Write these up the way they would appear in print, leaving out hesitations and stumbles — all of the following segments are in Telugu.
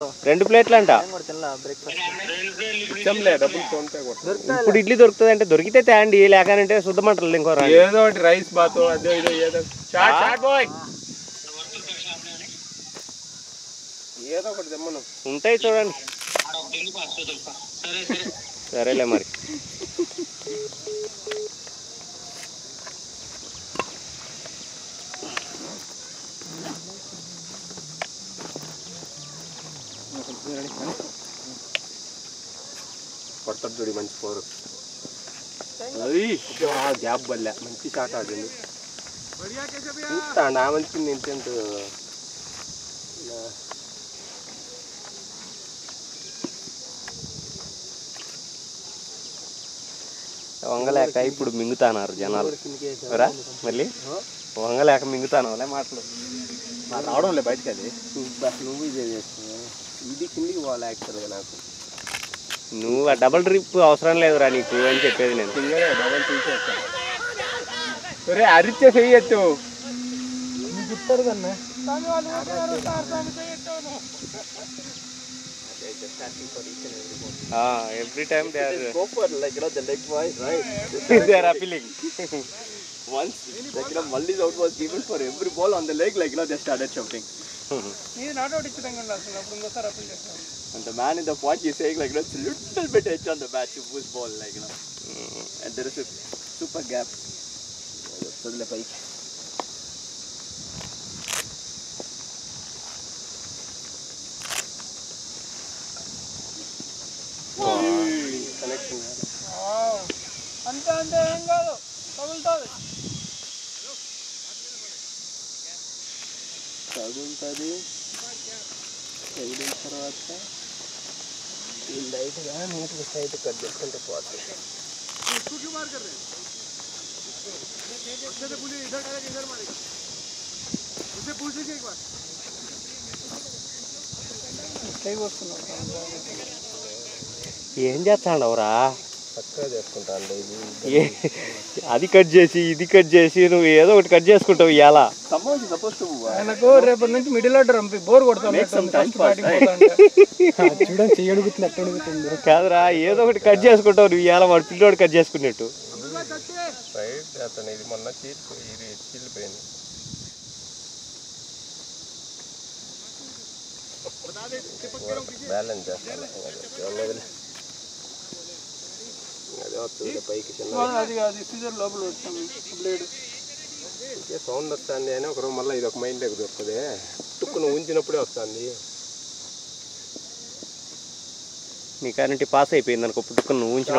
2 ప్లేట్లు అంట. ఇప్పుడు ఇడ్లీ దొరుకుతుంది అంటే దొరికితే తేండి, లేకనంటే శుద్ధమంటలు ఇంకో ఏదో ఒకటి రైస్ బాత్ అదో ఇదో ఏదో ఏదో ఒకటి తెమ్మను. ఉంటాయి చూడండి. సరేలే మరి. కొడతాడు చూడి మంచి పోరు. గ్యాప్ బల్లే మంచి షాట్ ఆడింది. నా మంచి ఇంటెంట్ వంగలేక ఇప్పుడు మింగుతాన్నారు జనాలు. మళ్ళీ వంగలేక మింగుతాను మాటలు రావడంలే బయటకి. అది నువ్వు ఇదే చేస్తున్నావు. ఇది కిందికి పోవాలి యాక్చువల్గా. నాకు నువ్వు ఆ డబల్ ట్రిప్ అవసరం లేదురా నీకు అని చెప్పేది నేను. డబల్ తీసేస్తాను. సరే అరిచే చెయ్యొచ్చు. చెప్తారు కన్నా every time they are go for like the leg boy, right? they are appealing. Once like Malli's out was given for every ball on the leg, like they started shouting. And the man in the point is saying like it's a little bit edge on the bat to push ball like and there is a super gap. Connection. అంతే ఏం కాదు, తగులుతుంది. తగిలిన తర్వాత లైట్గా నీట్గా సైడ్ కట్ చేసుకుంటూ పోతుంది. ఏం చేస్తాండవురా? చక్కగా చేసుకుంటాను. అది కట్ చేసి ఇది కట్ చేసి నువ్వు ఏదో ఒకటి కట్ చేసుకుంటావు ఇవాళ. ఆయనకు రేపటి నుంచి మిడిల్ ఆర్డర్ బోర్ కొడతాను. చూడండి చెయ్యి అడుగుతుంది, అట్ట అడుగుతుంది. కాదురా, ఏదో ఒకటి కట్ చేసుకుంటావు నువ్వు ఇవాళ. వాడు పిల్లోడు కట్ చేసుకున్నట్టు. ఇది మొన్న చీలిపోయింది. బ్యాలెన్స్ చేస్తాను. పైకి సౌండ్ వస్తుంది అని ఒకరు మళ్ళీ ఇది ఒక మైండ్ దగ్గర వస్తుంది. టుక్కును ఉంచినప్పుడే వస్తుంది. నీ కరెంట్ పాస్ అయిపోయింది అనుకో, పుట్టుకుని నువ్వు ఉంచిన.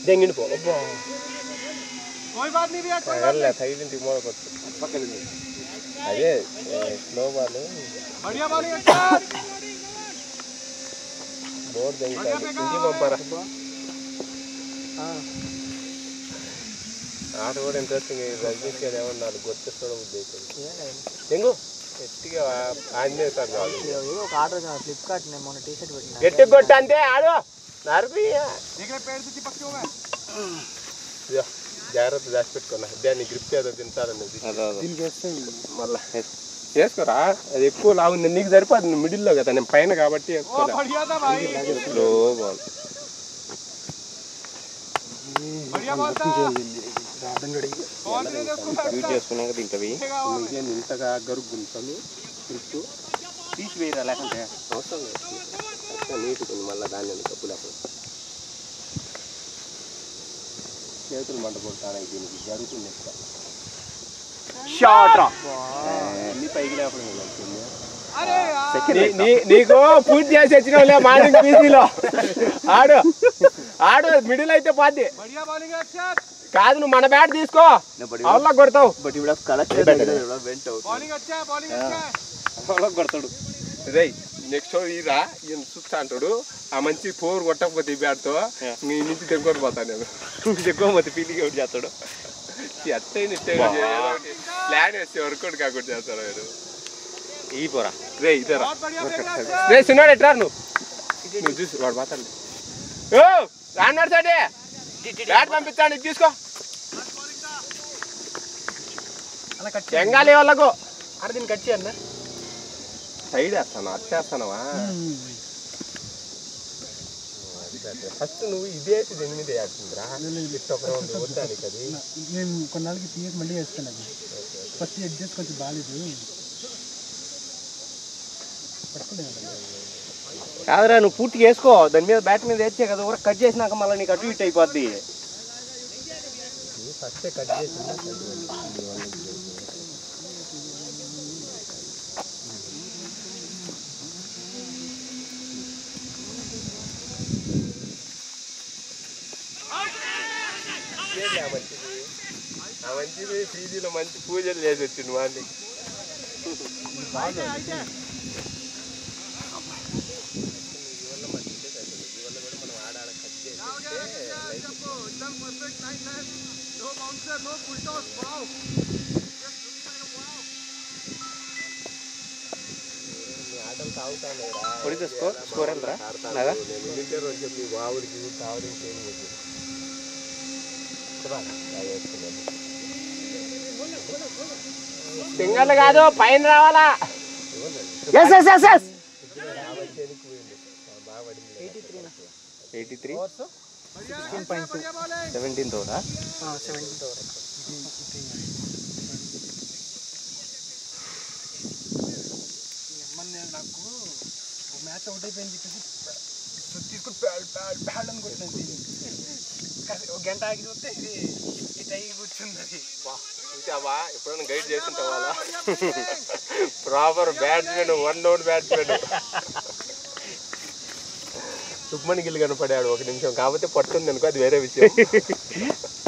దెంగిడి పో తగిలింటి మూలకొచ్చు పక్కన. అదే స్లో బాల్ బోర్డు దెంగుతాడు. ఇంటికి పంపారా? ఆట కూడా ఇంట్రెస్టింగ్. రజనీష్ గారు ఏమన్నారు గుర్తిస్తాడో ఉద్దేశం. దెంగు గట్టిగా ఆంజనేయ సార్ కాదు. ఒక ఆర్డర్ ఫ్లిప్కార్ట్ మొన్న టీ షర్ట్ పెట్టిన గట్టి కొట్ట అంతే ఆడు నరిపి జాగ్రత్త దాచి పెట్టుకున్నా. దాన్ని గ్రిప్ ఏదో తింటారనేది మళ్ళా వేసుకోరా. అది ఎక్కువ లాగుంది, నీకు సరిపోదు. నువ్వు మిడిల్లో కదా, నేను పైన కాబట్టి వేసుకోలే. ఇంతగా గరుగుంటాను గ్రిప్ తీసి వేయరా, లేకుంటే అవసరం లేదు. నీటుకుంది మళ్ళీ దాన్ని కప్పులప్పుడు చేతులు మంట కొడతాను. దీనికి జరుగుతుంది ఎక్కువ. అన్ని పైకి లేపడం నీకు పూజ చేసి వచ్చిన మార్నింగ్ పీసీలో ఆడు ఆడు మిడిల్ అయితే పోద్ది. కాదు, నువ్వు మన బ్యాట్ తీసుకో, అలా కొడతావు. కొడతాడు రే. నెక్స్ట్ ఇరా ఈయన చూస్తా అంటాడు. ఆ మంచి 4 కొట్టకపోతే ఈ బ్యాట్తో నీ నుంచి తెగొట్టిపోతాను నేను. తెగోమతి పీలికి ఒకటి చేస్తాడు. అట్టయిన ప్లాన్ వేస్తే వర్కౌట్ కాకుండా చేస్తారు మీరు ఈ పోరా రే ఇద్దరా రే సినిమా ఎట్రా నువ్వు చూసి వాడు మాట్లాడు రాను నడిచాడే బ్యాట్ పంపించాడు ఇది తీసుకో అలా కట్ చెంగాలి వాళ్ళకు అరే దీన్ని కట్ చేయన్న సైడ్ వేస్తాను అట్టేస్తానవా ఫస్ట్ నువ్వు ఇదేసి దీని మీద వేస్తుందిరా లిఫ్ట్ ఒక రౌండ్ వద్దానికి అది నేను కొన్నాళ్ళకి తీయక మళ్ళీ వేస్తాను అది ఫస్ట్ అడ్జస్ట్ కొంచెం బాగాలేదు కాదురా నువ్వు పూర్తిగా వేసుకో దాని మీద బ్యాట్ మీద వేస్తే కదా ఊర కట్ చేసినాక మళ్ళీ నీకు అటు ఇటు అయిపోద్ది ఫస్టే కట్ చేసి మంచిది పీజీలో మంచి పూజలు చేసి వచ్చింది వాళ్ళకి కొడితే స్కోర్ ఎంతరా నాగా వావుడికి కావడానికి సింగల్ కాదు పైన రావాలా 83 17th ఓవరా 17th ఓవర్ నాకు మ్యాచ్ అవుట్ అయిపోయింది చెప్పేసి తీసుకుని ప్యాడ్ అని కొట్టినది ఒక గంట ఆగి చూస్తే ఇది ఇటు అయ్యి కూర్చుంది అది చూసావా ఎప్పుడైనా గైడ్ చేస్తుంటావా proper batsmen 1 out batsmen Shubman Gill కనపడాడు ఒక నిమిషం కాకపోతే పట్టుంది అనుకో అది వేరే విషయం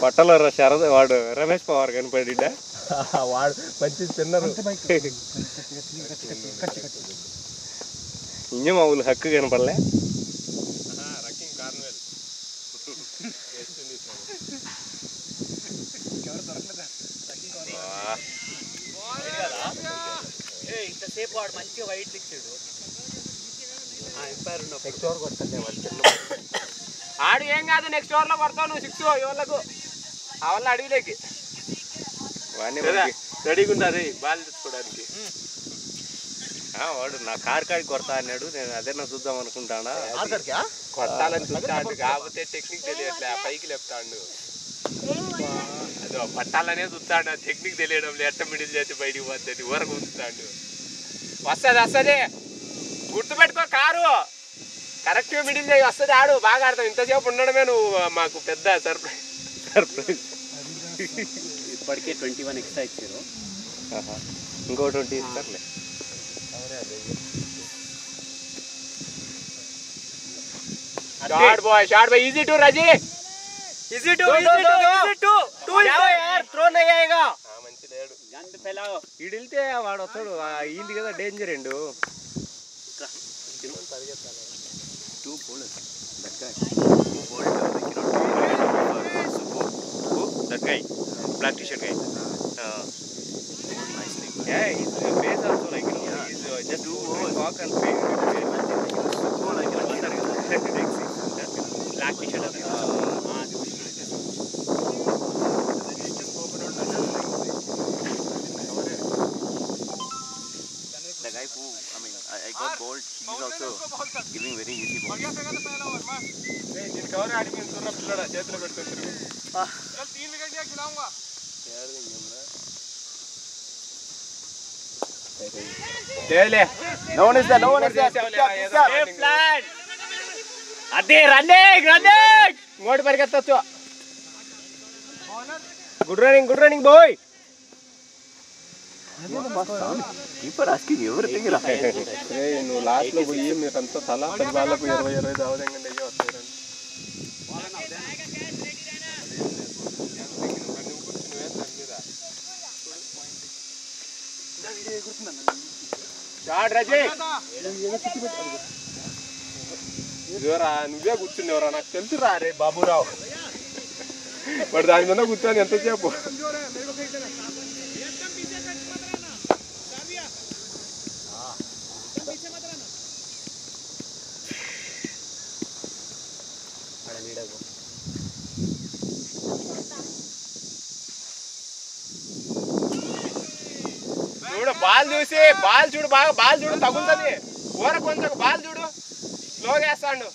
పట్టలో శరద వాడు రమేష్ పవార్ కనపడిడా వాడు మంచి తిన్నారు ఇంజ మామూలు హక్కు కనపడలే ఇంతసేపు వాడు మంచిగా వైట్ ఇచ్చాడు నెక్స్ట్ ఓవర్ కొట్టండి ఆడు ఏం కాదు నెక్స్ట్ ఓవర్ లో కొడతావు నువ్వు 6 ఎవరికి ఆ వల్ల అడవిలోకి రెడీగా ఉండాలి బాల్ తెచ్చుకోవడానికి వాడు నా కార్ కాడికి కొడతా అన్నాడు నేను అదే నా చూద్దాం అనుకుంటానా కొట్టాలని చూస్తాడు కాకపోతే టెక్నిక్ తెలియట్లే పైకి లేపుతాడు అదో పట్టాలనే చూస్తాడు టెక్నిక్ తెలియడం ఎట్ట మిడిల్ చేసి బయటికి పోతుంది ఊరకు ఉంచుతాడు వస్తుంది గుర్తుపెట్టుకో కారు కరెక్ట్ మిడిల్ చేసి వస్తుంది ఆడు బాగా ఆడతావు ఇంతసేపు ఉండడమే నువ్వు మాకు పెద్ద సర్ప్రైజ్ ఇప్పటికే 21 ఎక్స్ట్రా ఇచ్చారు ఇంకో 20 ఇస్తారులే షార్ట్ బాయ్ ఈజీ టు రజీ ఈజీ టు యార్ త్రో नहीं आएगा మంచి లేడు గంట ఫెలావ్ ఈడు వెళ్తే వాడు వస్తాడు ఈంది కదా డేంజర్ ఎండు పరిగెత్తాలి 2 bowlers that guy that guy black t-shirt guy nicely yeah his face also like he's just walk and play like black t-shirt the guy who I got bowled he's also giving very easy balls దీని కవర్ ఆడి మీద తుర్ర పిల్లడా చేతిలో పెట్టుకుంటారు 3 వికెట్ దియా ఖిలాऊंगा ले no one is there safe plan అదే రన్నింగ్ ఇంకోటి పరిగెత్తొచ్చు good running boy keeper asking everything రా నువ్వు లాస్ట్ లో పోయి మీరంతా తలా 10 బాళ్ళకు 20 దావదండి అయ్యో వస్తారండి షాట్ రజీ ఇదిరా నువ్వే కూర్చున్నావురా నాకు తెలుసురా రే బాబురావు వాడు దాని మీద కూర్చొని ఎంతసేపు చూడు బాల్ చూసి బాల్ చూడు బాగా బాల్ చూడు తగులుతుంది ఊర కొంచెం బాల్ చూడు స్లోగా వేస్తాడు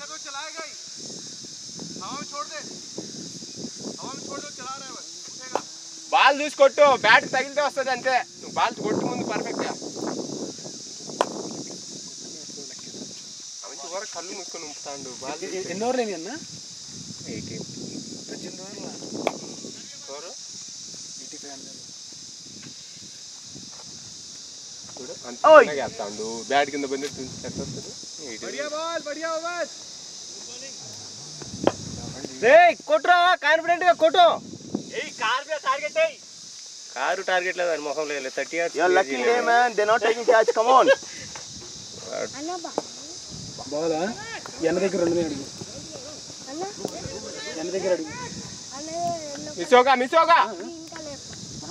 బాల్ చూసి కొట్టు బ్యాట్ తగిలితే వస్తుంది అంతే నువ్వు బాల్ కొట్టు ముందు పర్ఫెక్ట్ గా ఊర కళ్ళు ముసుకొని ఉంపుతాడు బాల్ ఎన్ని ఓవర్లు అన్న 18 18 ఓవర్ల స్కోరు 85 చూడు అంతే వేస్తాడు బ్యాట్ కింద బండి సెట్ వస్తుంది కొట్టురా కాన్ఫిడెంట్ గా కొట్టు కారు టార్గెట్ లేదు అని మొహం లేదు 30 yards. You're lucky day, man. They're not taking catch. Come on. Bala ఎన్న దగ్గర ఉండని అడుగు ఎన్న దగ్గర అడుగు మిసోగా మిసోగా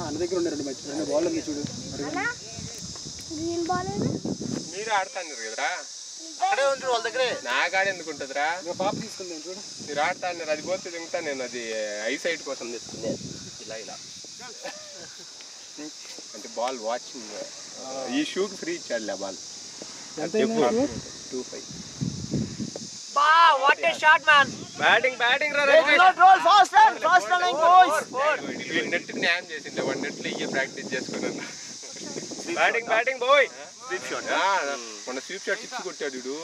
అన్న దగ్గర ఉండండి మంచి బాల్ ఉంది చూడు మీరు ఆడుతాను కదరా అక్కడే ఉంటారు వాళ్ళ దగ్గరే. నా గాడి ఎందుకు ఉంటుందిరా పాప తీసుకుందాం చూడు మీరు ఆడుతాను అది పోతే దిగుతా నేను అది ఐ సైట్ కోసం తెస్తుంది ఇలా ఇలా అంటే బాల్ వాచింగ్ ఈ షూకి ఫ్రీ ఇచ్చాడులే బాల్ 2-5 బ్యాటింగ్ రా నెట్ న్యాయం చేసిండే వాడు నెట్లు ఇయ్యే ప్రాక్టీస్ చేసుకున్నాను బ్యాటింగ్ బాయ్ మన స్వీప్ షాట్ ఇచ్చి కొట్టాడు వీడు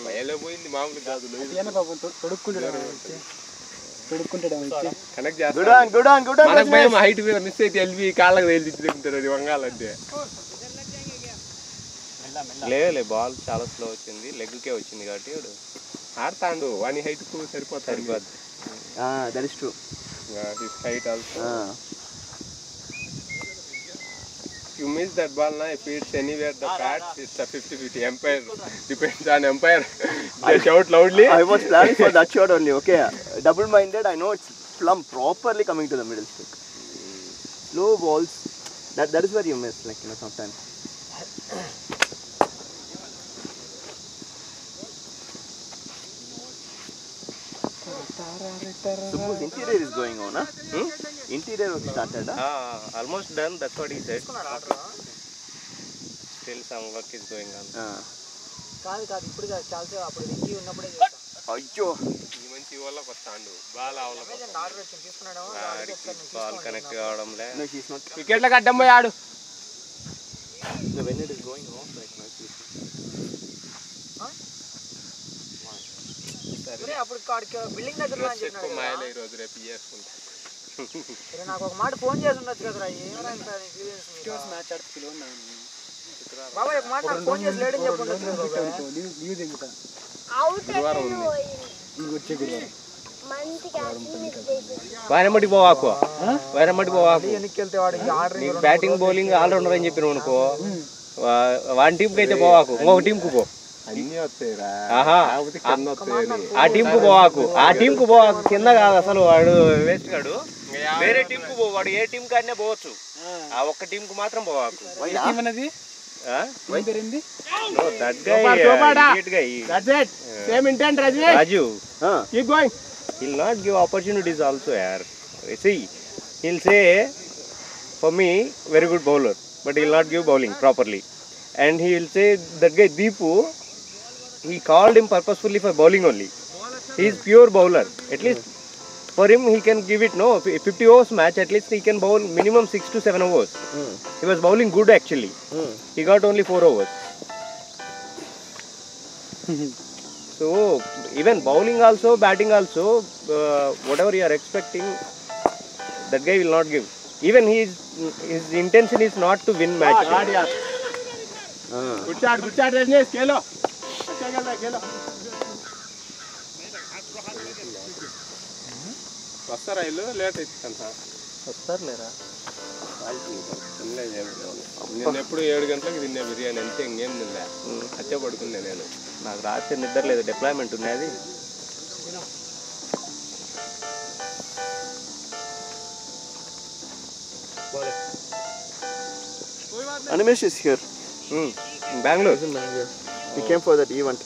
భయలో పోయింది మామూలు కాదు కనెక్ట్ చేస్తాడు మనకు భయం హైట్ మీద మిస్ అయితే ఎల్వి కాళ్ళకి వేలు తెచ్చి దిగుతారు అది వంగాలంటే లేదు బాల్ చాలా స్లో వచ్చింది లెగ్కే వచ్చింది కాబట్టి వాడు ఆడతాడు వాని హైట్ కు సరిపోతాడు That is true. His height also you miss that ball na if it's anywhere the bat it's a 50-50 umpire depends on umpire they shout loudly I was planning for that shot only. Okay, double minded. I know it's plumb properly coming to the middle stick. Slow balls. That is where you miss, like, you know, sometimes. Subbu's interior is going on, huh? Interior work started, huh? almost done, that's what he said. Still some work is going on. అయ్యో ఈ మంచి వాళ్ళకి వస్తాడు బాల్ బాల్ కనెక్ట్ కావడంలే no, she's not. వికెట్లకు అడ్డం పోయి ఆడు When it is going off, like, no, she's building దగ్గర ఎక్కువ మాయలే ఈ రోజు రేపు చేసుకుంటా నాకు ఒక మాట ఫోన్ చేసి ఉండొచ్చు కదరా మ్యాచ్ ఆడితే పిలవండి బాబాయ్ ఒక మాట నాకు ఫోన్ చేసి లేడని చెప్పండి లీవ్ దిగుతా గురువారం ఉంది ఇంక వచ్చే గురువారం వైరమ్మటి పోవాకు ఎన్నికెళ్తే వాడికి ఆర్డర్ నీకు బ్యాటింగ్ బౌలింగ్ ఆల్రౌండర్ అని చెప్పినావు అనుకో వాని టీంకి అయితే పోవాకు ఇంకొక టీంకు పో అన్ని వస్తాయిరా ఆహా కింద వస్తాయి ఆ టీంకు పోవాకు కింద కాదు అసలు వాడు వేస్ట్ కాడు వేరే టీంకు పో వాడు ఏ టీం కాడనే పోవచ్చు ఆ ఒక్క టీంకు మాత్రం పోవాకు ఏమన్నది పేరేంది No, that guy, idiot guy. That's it. Same intent, Raju. Raju, Keep going. he'll not give opportunities also, yaar. See, he'll say, for me, very good bowler, but he'll not give bowling properly. And he'll say, that guy Deepu, he called him purposefully for bowling only. He is pure bowler. At least for him, he can give it, no, 50 overs match, at least he can bowl minimum 6 to 7 overs. He was bowling good actually. He got only 4 overs. So, even bowling also, batting also, whatever you are expecting, that guy will not give. Even his intention is not to win match. Good shot, Rajneesh. Kelo. వస్తారా ఇల్లు లేట్ అవుతుంది వస్తారు లేరా నేను ఎప్పుడు 7 గంటలకు తిన్నా బిర్యానీ అంతే ఇంకేం తిన్నా అచ్చే పడుకున్నా నేను నాకు రాత్రి నిద్ర లేదు డిప్లాయ్మెంట్ ఉన్నది Animesh is here. In Bangalore. He came for that event.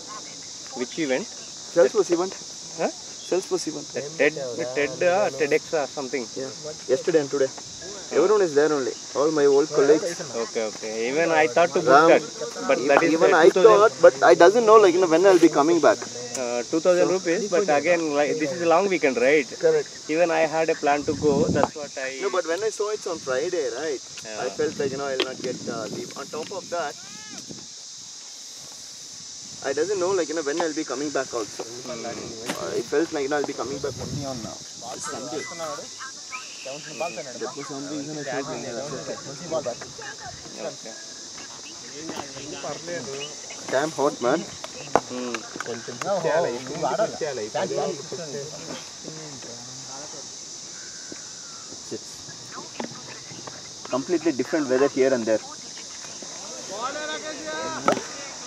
Which event? Salesforce event. Huh? Salesforce event. TEDx or something. Yeah. Yesterday and today. Everyone is there only. All my old colleagues. Okay. Even I thought to book that, but that is Even I thought, but I doesn't know when I'll be coming back. 2,000 rupees. But again, this is a long weekend, right? Correct. Even I had a plan to go. That's what I. No, but when I saw it's on Friday, right? Yeah. I felt like I'll not get leave. On top of that, I doesn't know when I'll be coming back also. I felt like I'll be coming back only on Sunday. That was some reason I felt Okay. damn hot, man. It's completely different weather here and there.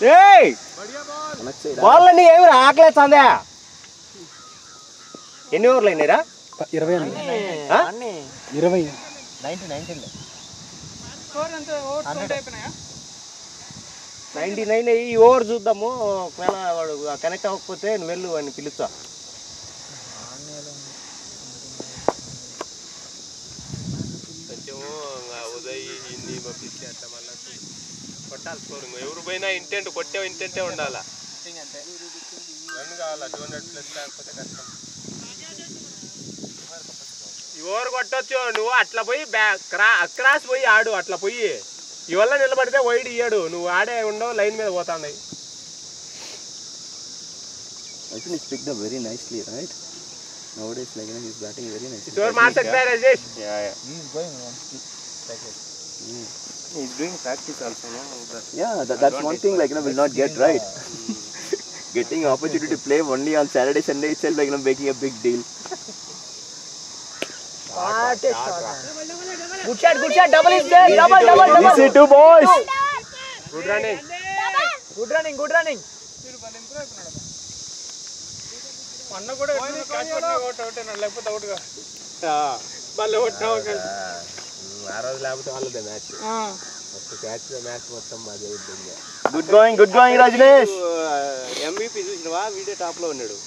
Hey! వాళ్ళని ఏమి ఆకలేదు సందే ఎన్ని ఓవర్లు అయినారా 20 అండి 20 99 ఈ ఓవర్ చూద్దాము ఒకవేళ వాడు కనెక్ట్ అవ్వకపోతే నువ్వు వెళ్ళు అని పిలుస్తా కొంచెము ఉదయ్ హిందీ పంపించి అట్లా మళ్ళీ కొట్టాలి స్కోర్ ఎవరు పోయినా ఇంటెంట్ కొట్టే ఇంటెంటే ఉండాలా రన్ కావాలా 200+ లేకపోతే కష్టం ఈ ఓవర్ కొట్టొచ్చు నువ్వు అట్లా పోయి అక్రాస్ పోయి ఆడు అట్లా పోయి ఇవల్ల నిలబడితే వైడ్ ఇయ్యాడు నువ్వు ఆడే ఉండవు లైన్ మీద పోతాయి I think he's picked up very nicely, right? Nowadays, he's batting very nicely. It's over Mark Rajesh. Yeah. He's going on. He's doing practice also, no? Yeah, that's one thing will not get right. Getting opportunity to play only on Saturday, Sunday itself, making a big deal. Good shot, double is there, double. These are two boys. Good running. Good running. అన్న కూడా క్యాచ్ పట్టినా అవుట్ లేకపోతే అవుట్గా మళ్ళీ కొట్టినా ఆ రోజు లేకపోతే వాళ్ళదే మ్యాచ్ మ్యాచ్ మొత్తం మాది అయిపోయింది Good going, Rajneesh. MVP చూసినవా వీడియో టాప్ లో ఉన్నాడు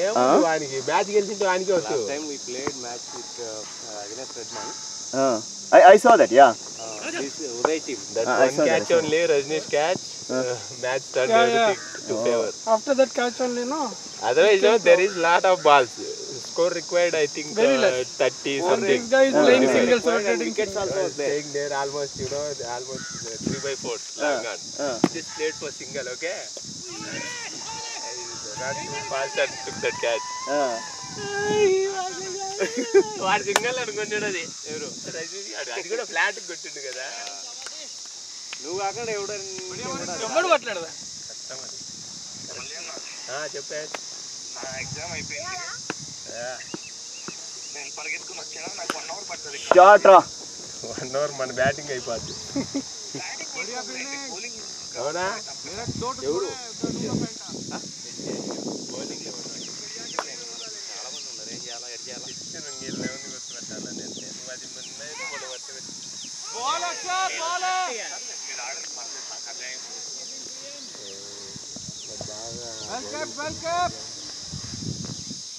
ఏమో వానికి మ్యాచ్ గెలిచింది వానికి వచ్చు last time we played match with against Redman I saw that, yeah. this Uday team that I one saw catch that. only Rajneesh catch match turned everything to favor after that catch only no otherwise there is lot of balls score required I think 30 something this guy is playing singles rotating wickets also was there staying there almost 3/4 long on just played for single okay ran too fast and took that catch వాడు సింగల్ అనుకుంటాడు అది ఎవరు అది కూడా ఫ్లాట్ కొట్టిండు కదా నువ్వు కాకుండా ఎవడు కొట్టలేడు చెప్పే ఎగ్జామ్ అయిపోయింది నేను పరిగెత్తుకుని వచ్చాను నాకు 1 అవర్ పడుతుంది Shot, ra. 1 అవర్ మన బ్యాటింగ్ అయిపోద్ది అవునా ఎవరు బౌలింగ్ చాలా మంది ఉన్నారు ఏం చేయాలా ఎడ్ చేయాలా నీళ్ళు ఏముంది గుర్తుపెట్టాలని అంటే నువ్వు అది మనం పట్టుబెట్టి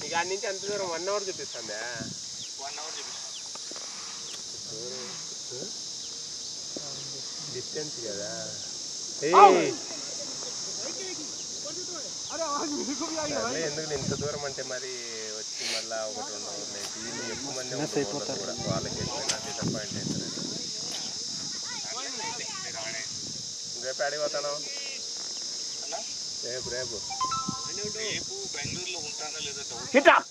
నీకు ఆడి నుంచి అంత దూరం 1 అవర్ చూపిస్తుందా 1 అవర్ చూపిస్తాను డిస్టెన్స్ కదా ఎందుకు ఇంత దూరం అంటే మరి వచ్చి మళ్ళీ 1-2 అవర్లు అయితే ఎక్కువ మంది అయిపోతారు కూడా వాళ్ళకి డిసప్పాయింట్ అవుతారు రేపు ఆడిపోతాను రేపు రేపు బెంగళూరులో ఉంటానో లేదో doubt Hit up.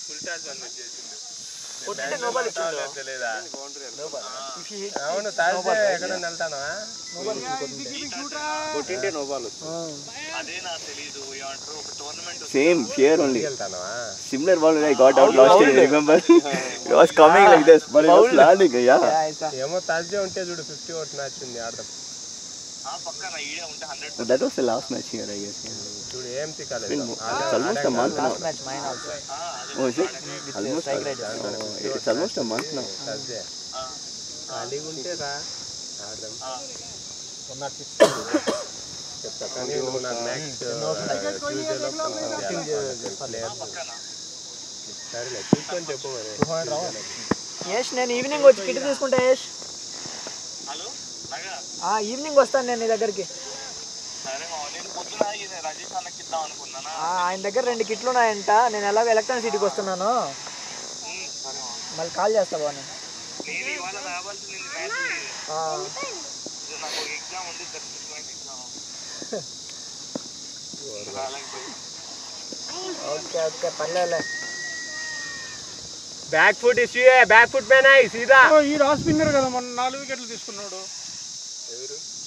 Full toss won వచ్చేసింది లేదా అవును తాజా ఎక్కడ వెళ్తాను కొట్టింటే నో బాల్ అదే నాకు తెలీదు ఏమంటారు ఒక టోర్నమెంట్ Same here only. వెళ్తాను Similar ball when I got out last year, remember? It was coming like this, but it was landing, yeah. ఏమో తాజా ఉంటే చూడు 50 ఓవర్స్ మ్యాచ్ ఉంది ఆడదాం పక్కన ఈడే ఉంటే 100 But that was the last match here, I guess. Yeah. చూడు ఏం తికాలేదు It's almost a month now. Match mine also. Oh, is it? Almost. It's almost a month now. తాజా ఖాళీగా ఉంటే రా ఆడదాం. చెప్తా కానీ నువ్వు నాకు నెక్స్ట్ ట్యూస్డేలో సరేలే చూసుకొని చెప్పు మరి. యష్ నేను ఈవినింగ్ వచ్చి కిట్ తీసుకుంటా యష్. హలో ఈవినింగ్ వస్తాను నేను నీ దగ్గరికి. సరే నేను పొద్దున రాజేష్ అన్నకి ఇద్దాం అనుకున్నానా. ఆయన దగ్గర 2 కిట్లు ఉన్నాయంట. నేను ఎలాగో ఎలక్ట్రానిక్ సిటీకి వస్తున్నాను, సరే మళ్ళీ కాల్ చేస్తా బాగా. నేను ఇవాళ రావాల్సింది మ్యాచ్. నాకు ఒక ఎగ్జామ్ ఉంది, 36 ఎగ్జామ్. ఓకే ఓకే పర్లేదులే. Back foot issue back foot పైన సీదా. ఈ రాస్ స్పిన్నర్ కదా మొన్న 4 వికెట్లు తీసుకున్నాడు.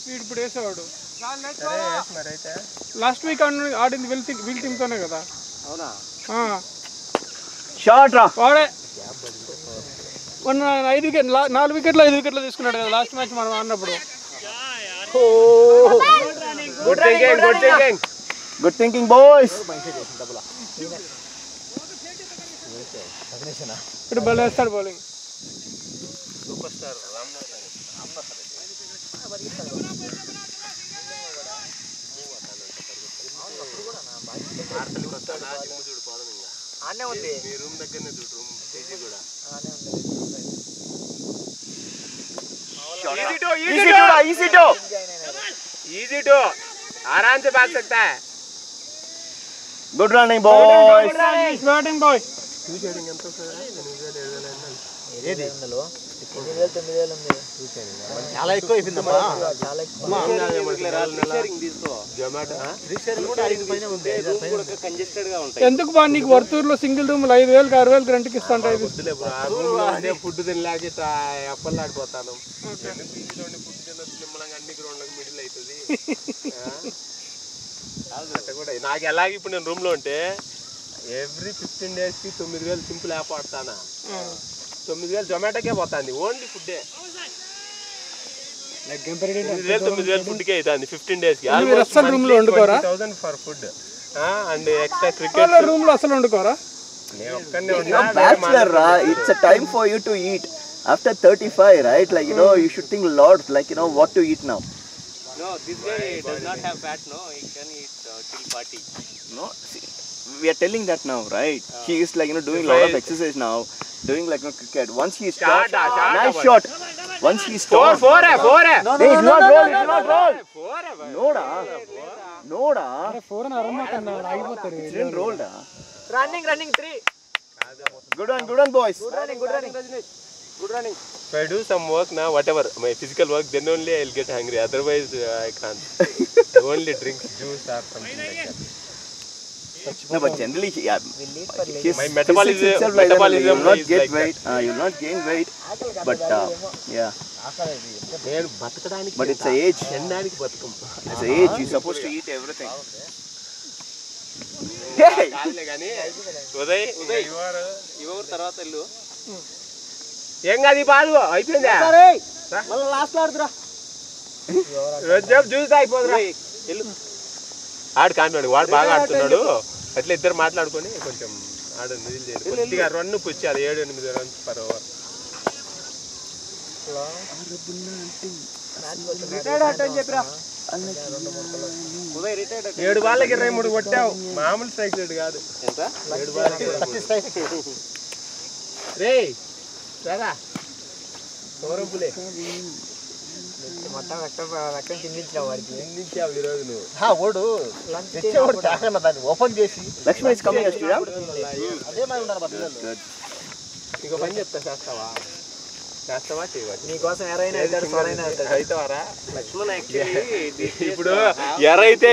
వీడు ఇప్పుడు వేసేవాడు. లాస్ట్ వీక్ ఆడింది వీల్ టీమ్తోనే కదా. అవునా? షార్ట్ రా. వాడే మొన్న 4 వికెట్లు 5 వికెట్లు తీసుకున్నాడు కదా లాస్ట్ మ్యాచ్ మనం ఆడినప్పుడు. Good thinking good thinking. Good thinking boys. ఇప్పుడు బౌల్ వేస్తాడు బౌలింగ్. సూపర్ స్టార్ రామ్నాథ్ ఆనే ఉంది మీ రూమ్ దగ్గరనే చూడు. రూమ్ పీజీ కూడా easy to आराम से भाग सकता है. Good running boys. Batting boy. చాలా ఎక్కువ అయిపోయిందమ్మా. చాలా ఎందుకు బా నీకు వర్తూరులో సింగిల్ రూమ్ 5,000 6,000 రెంట్కి ఇస్తాంటాయి. ఫుడ్ తినలేక అప్పలాడిపోతాను. అన్ని గ్రౌండ్లకు మిడిల్ అవుతుంది. కూడా నాకు ఎలాగ ఇప్పుడు నేను రూమ్ లో ఉంటే ఎవ్రీ 15 days కి 9,000 సింపుల్ యాప్ ఆడతానా. 9,000 జొమాటోకే పోతుంది. ఓన్లీ ఫుడ్డే 9,000 ఫుడ్కే అవుతుంది 15 days కి. అసలు రూమ్ లో వండుకోరా? 20,000 for food and extra cricket. Room లో అసలు వండుకోరా? నేను ఒక్కనే బ్యాచులర్ రా. It's a time for you to eat after 35, right? Like you should think a lot, like what to eat now. No, this guy does not have fat, no. He can eat till 40. No, see, we are telling that now, right? He is like doing a lot of exercise now, doing like cricket. Once he stops, nice shot. Once he stops, four hai. No, it will not roll. It will not roll. No da. Four అరమాకన్నాడు ఆగిపోతారు. It didn't roll da. Running 3. Good one, boys. Good running. If I do some work now, whatever my physical work, then only I'll get hungry. Otherwise, I can't. I only drink juice or something like that. No, but generally, yeah, his My metabolism itself like that, you will not is get like weight. You will not gain weight. But yeah, నేను బతకడానికి but it's a age. తినడానికి బతుకం. It's a age. You're supposed to eat everything. Hey. కాదులే కానీ ఉదయ్ ఇవ్వరు తర్వాత వెళ్ళు. ఏం కాదు ఈ బాలు అయిపోయిందా? మళ్ళీ లాస్ట్ లో ఆడుతురా. జ్యూస్ అయిపోదురా. ఆడు కానివాడు వాడు బాగా ఆడుతున్నాడు. అట్లా ఇద్దరు మాట్లాడుకొని కొంచెం ఆడు నిధులు చేయరు. కొద్దిగా రన్ను పుచ్చారు 7-8 runs per over. రిటైర్డ్ ఆట అని చెప్పిరా. 7 బాళ్ళకి 23 కొట్టావు. మామూలు స్ట్రైక్ రేట్ కాదు. ఎంత? 7 బాళ్ళకి రే రారా సౌరభులే మొత్తం రక్తం చిందించావు వాడికి. నిందించావు ఈరోజు నువ్వు. ఓడు తెచ్చేవాడు కాకన్నా దాన్ని ఓపెన్ చేసి Lakshmi is coming, Ashtura. అదే మరి ఉన్నారు మా పిల్లలు. Good. ఇంకో పని చెప్తా చేస్తావా చేయవచ్చు. నీకోసం ఎరైనా అవుతాడు, సోరైనా అవుతాడు. అవుతావారా? లక్ష్మణ్ యాక్చువల్లీ ఇప్పుడు ఎరైతే